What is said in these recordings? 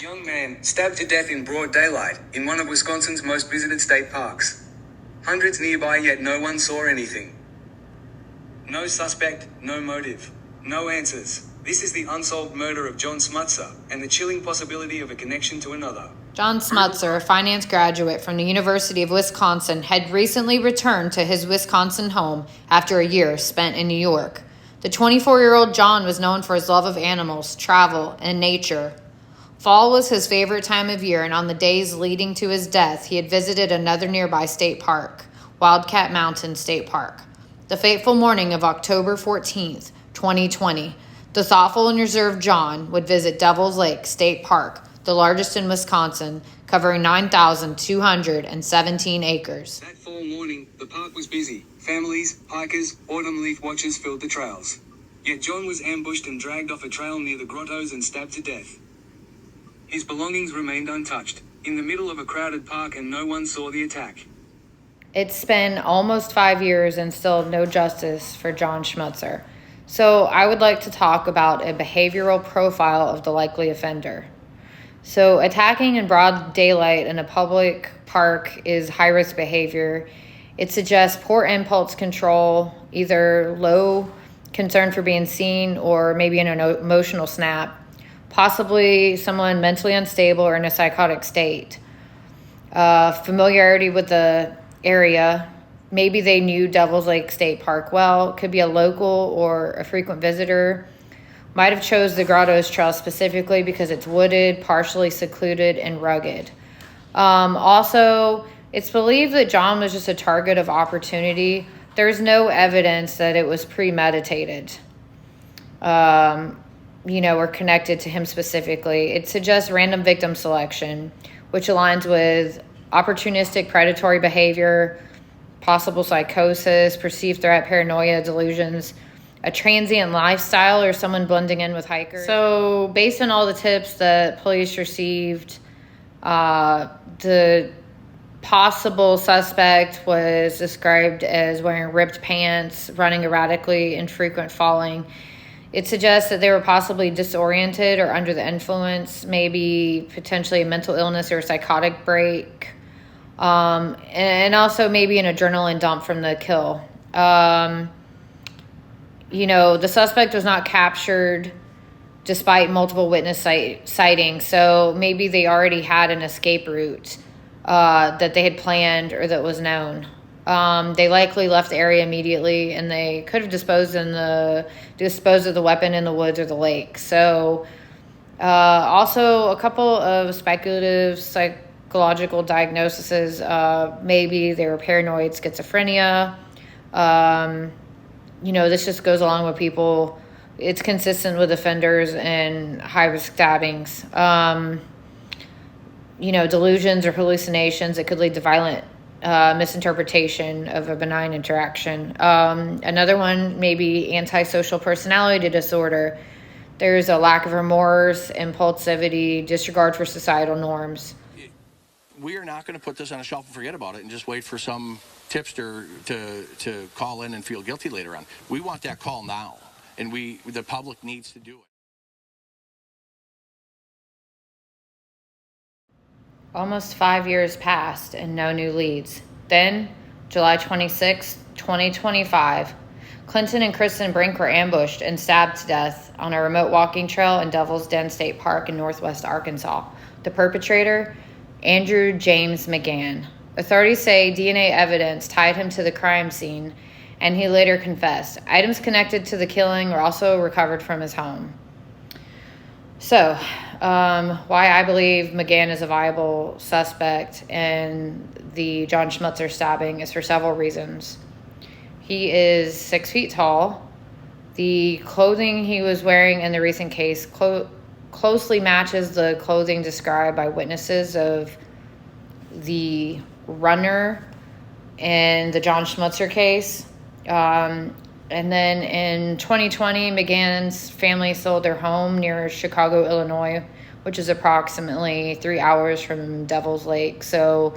Young man stabbed to death in broad daylight in one of Wisconsin's most visited state parks. Hundreds nearby, yet no one saw anything. No suspect, no motive, no answers. This is the unsolved murder of John Smutzer and the chilling possibility of a connection to another. John Smutzer, a finance graduate from the University of Wisconsin, had recently returned to his Wisconsin home after a year spent in New York. The 24-year-old John was known for his love of animals, travel, and nature. Fall was his favorite time of year, and on the days leading to his death, he had visited another nearby state park, Wildcat Mountain State Park. The fateful morning of October 14th, 2020, the thoughtful and reserved John would visit Devil's Lake State Park, the largest in Wisconsin, covering 9,217 acres. That fall morning, the park was busy. Families, hikers, autumn leaf watchers filled the trails. Yet John was ambushed and dragged off a trail near the grottos and stabbed to death. His belongings remained untouched, in the middle of a crowded park, and no one saw the attack. It's been almost 5 years and still no justice for John Smutzer. So I would like to talk about a behavioral profile of the likely offender. So attacking in broad daylight in a public park is high-risk behavior. It suggests poor impulse control, either low concern for being seen or maybe an emotional snap, possibly someone mentally unstable or in a psychotic state. Familiarity with the area. Maybe they knew Devil's Lake State Park well. Could be a local or a frequent visitor. Might have chose the Grottoes Trail specifically because it's wooded, partially secluded, and rugged. Also, it's believed that John was just a target of opportunity. There's no evidence that it was premeditated, or connected to him specifically. It suggests random victim selection, which aligns with opportunistic predatory behavior, possible psychosis, perceived threat, paranoia, delusions, a transient lifestyle, or someone blending in with hikers. So based on all the tips that police received, the possible suspect was described as wearing ripped pants, running erratically, and frequent falling. It suggests that they were possibly disoriented or under the influence, maybe potentially a mental illness or a psychotic break, and also maybe an adrenaline dump from the kill. The suspect was not captured despite multiple witness sightings, so maybe they already had an escape route that they had planned or that was known. They likely left the area immediately, and they could have disposed of the weapon in the woods or the lake. So, also a couple of speculative psychological diagnoses. Maybe they were paranoid schizophrenia. This just goes along with people. It's consistent with offenders and high-risk stabbings. Delusions or hallucinations that could lead to violent misinterpretation of a benign interaction. Another one may be antisocial personality disorder. There's a lack of remorse, impulsivity, disregard for societal norms. We are not going to put this on a shelf and forget about it and just wait for some tipster to call in and feel guilty later on. We want that call now, and the public needs to do it. Almost 5 years passed and no new leads. Then, July 26, 2025, Clinton and Kristen Brink were ambushed and stabbed to death on a remote walking trail in Devil's Den State Park in northwest Arkansas. The perpetrator, Andrew James McGann. Authorities say DNA evidence tied him to the crime scene, and he later confessed. Items connected to the killing were also recovered from his home. So, why I believe McGann is a viable suspect in the John Smutzer stabbing is for several reasons. He is 6 feet tall. The clothing he was wearing in the recent case closely matches the clothing described by witnesses of the runner in the John Smutzer case. And then in 2020, McGann's family sold their home near Chicago, Illinois, which is approximately 3 hours from Devil's Lake. So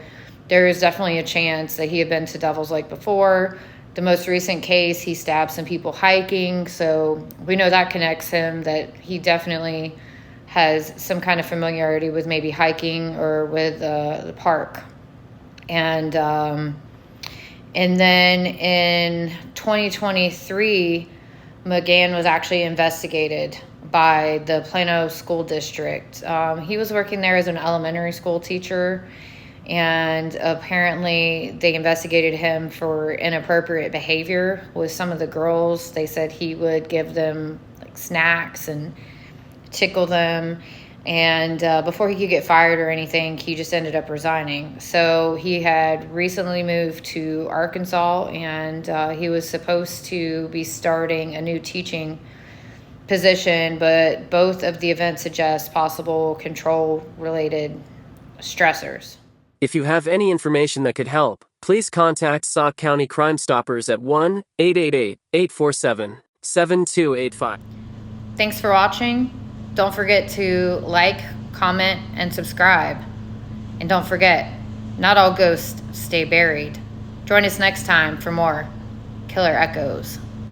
there is definitely a chance that he had been to Devil's Lake before. The most recent case, he stabbed some people hiking. So we know that connects him, that he definitely has some kind of familiarity with maybe hiking or with the park. And then in 2023, McGann was actually investigated by the Plano School District. He was working there as an elementary school teacher, and apparently they investigated him for inappropriate behavior with some of the girls. They said he would give them like snacks and tickle them. And before he could get fired or anything, he just ended up resigning. So he had recently moved to Arkansas, and he was supposed to be starting a new teaching position, but both of the events suggest possible control-related stressors. If you have any information that could help, please contact Sauk County Crime Stoppers at 1-888-847-7285. Thanks for watching. Don't forget to like, comment, and subscribe. And don't forget, not all ghosts stay buried. Join us next time for more Killer Echoes.